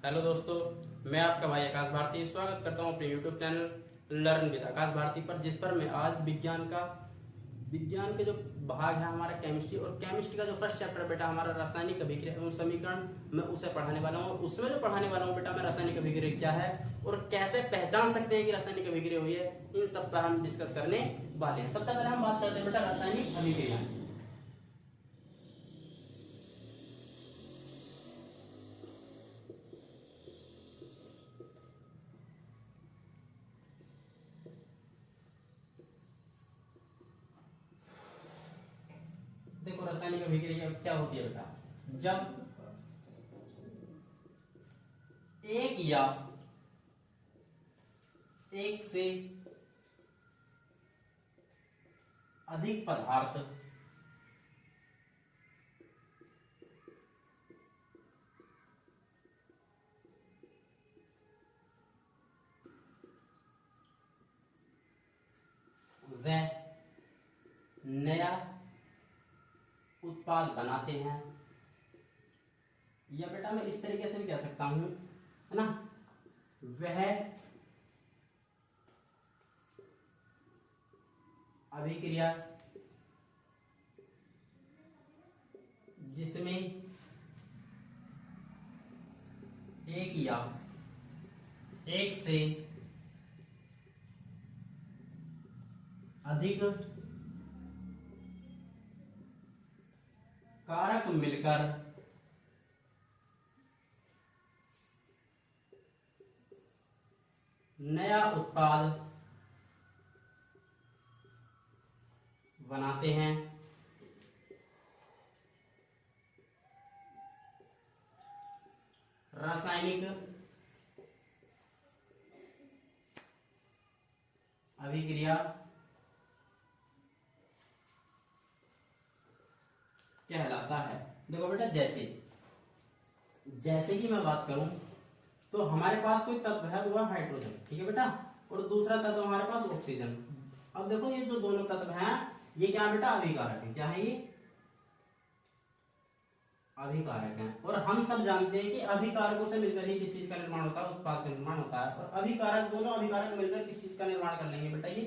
Hello दोस्तों, मैं आपका भाई आकाश भारती स्वागत करता हूं अपने यूट्यूब चैनल लर्न विद आकाश भारती पर, जिस पर मैं आज विज्ञान के जो भाग है हमारा केमिस्ट्री और केमिस्ट्री का जो फर्स्ट चैप्टर बेटा हमारा रासायनिक अभिक्रिया एवं समीकरण, मैं उसे पढ़ाने वाला हूं। और उसमें जो पढ़ाने वाला हूं बेटा मैं रासायनिक अभिक्रिया क्या है और कैसे पहचान सकते हैं कि रासायनिक अभिक्रिया हुई है, इन सब पर हम डिस्कस करने वाले हैं। सबसे पहले हम बात करते हैं बेटा रासायनिक अभिक्रिया। देखो रासायनिक अभिक्रिया क्या होती है बेटा, जब एक या एक से अधिक पदार्थ वह नया उत्पाद बनाते हैं, या बेटा मैं इस तरीके से भी कह सकता हूं, है ना, वह अभिक्रिया जिसमें एक या एक से अधिक कारक मिलकर नया उत्पाद बनाते हैं, रासायनिक अभिक्रिया कहलाता है। देखो बेटा जैसे कि मैं बात करूं तो हमारे पास कोई तत्व है वो हाइड्रोजन, ठीक है बेटा, और दूसरा तत्व हमारे पास ऑक्सीजन। अब देखो ये जो दोनों तत्व हैं ये क्या बेटा अभिकारक है। क्या है ये? अभिकारक है। और हम सब जानते हैं कि अभिकारकों से मिलकर ही किस चीज का निर्माण होता है, उत्पाद का निर्माण होता है। और अभिकारक दोनों अभिकारक मिलकर किस चीज का निर्माण कर लेंगे बेटा, ये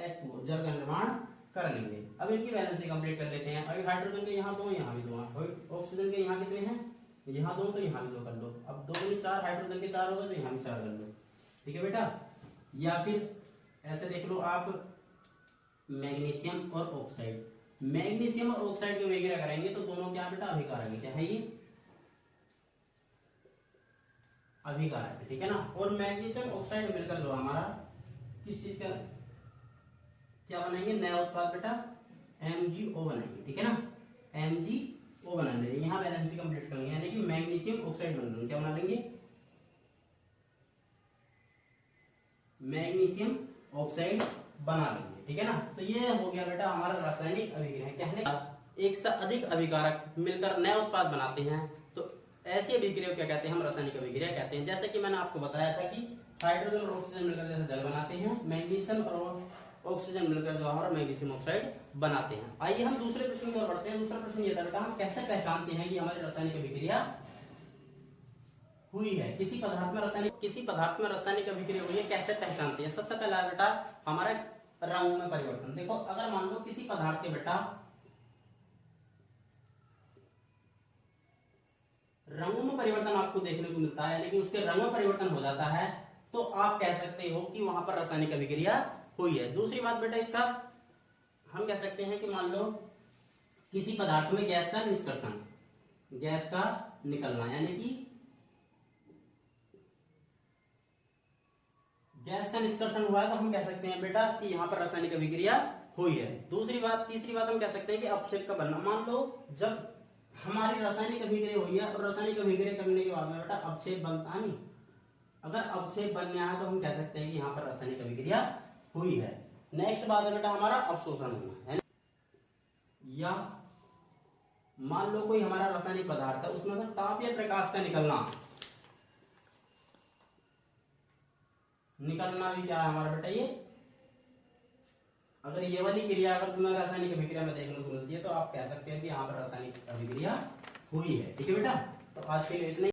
H2O जल का निर्माण कर लेंगे। अब इनकी वैलेंसी कंप्लीट कर लेते हैं। अभी हाइड्रोजन के यहाँ दो, यहाँ भी दो, ऑक्सीजन के यहाँ कितने हैं, यहाँ दो, तो यहाँ भी दो कर लो। अब दो में चार, हाइड्रोजन के चार हो गए तो यहाँ भी चार कर लो, ठीक है बेटा। या फिर ऐसे देख लो आप, मैग्नीशियम और ऑक्साइड, मैग्नीशियम और ऑक्साइड की अभिक्रिया करेंगे तो दोनों क्या बेटा अभिकारक है। क्या है ये? अभिकारक है, ठीक है ना। और मैग्नीशियम ऑक्साइड मिलकर लो हमारा किस चीज का क्या बनाएंगे, नया उत्पाद बेटा MgO बनाएंगे, ठीक है ना। MgO बना लेंगे, यहाँ वैलेंसी कंप्लीट करेंगे, यानी कि मैग्नीशियम ऑक्साइड बना लेंगे। क्या बना लेंगे? मैग्नीशियम ऑक्साइड बना लेंगे, ठीक है ना। तो ये हो गया बेटा हमारा रासायनिक अभिक्रिया। कहने का एक से अधिक अभिकारक मिलकर नया उत्पाद बनाते हैं, तो ऐसी अभिक्रिया को क्या कहते हैं, हम रासायनिक अभिक्रिया कहते हैं। जैसे कि मैंने आपको बताया था कि हाइड्रोजन और ऑक्सीजन मिलकर जैसे जल बनाते हैं, मैग्नीशियम और ऑक्सीजन मिलकर जो हमारा मैग्नीशियम ऑक्साइड बनाते हैं। आइए हम दूसरे प्रश्न की ओर बढ़ते हैं। दूसरा प्रश्न ये था बेटा, हम कैसे पहचानते हैं कि हमारी रासायनिक अभिक्रिया हुई है, किसी पदार्थ में रासायनिक अभिक्रिया हुई है, कैसे पहचानते हैं। सबसे पहला बेटा हमारा रंग में परिवर्तन। देखो अगर मान लो किसी पदार्थ के बेटा रंगों में परिवर्तन आपको देखने को मिलता है, यानी कि उसके रंग में परिवर्तन हो जाता है, तो आप कह सकते हो कि वहां पर रासायनिक अभिक्रिया हुई है। दूसरी बात बेटा इसका हम कह सकते हैं कि मान लो किसी पदार्थ में गैस का निष्कर्षण, गैस का निकलना, यानी कि गैस का निष्कर्षण हुआ है, तो हम कह सकते हैं बेटा कि यहाँ पर रासायनिक अभिक्रिया हुई है। तीसरी बात हम कह सकते हैं कि अपक्षेप का बनना। मान लो जब हमारी रासायनिक अभिक्रिया हुई है और रासायनिक अभिक्रिया करने के बाद में बेटा अपक्षेप बनता नहीं, अगर अपक्षेप बनने आया तो हम कह सकते हैं कि यहाँ पर रासायनिक अभिक्रिया हुई है। नेक्स्ट बात है बेटा हमारा अवशोषण होना है, या मान लो कोई हमारा रासायनिक पदार्थ है उसमें से ताप या प्रकाश का निकलना भी क्या है हमारा बेटा, ये अगर ये वाली क्रिया अगर तुम्हें रासायनिक अभिक्रिया में देखने को मिलती है तो आप कह सकते हैं कि यहाँ पर रासायनिक अभिक्रिया हुई है, ठीक है बेटा। तो आज के लिए इतना ही।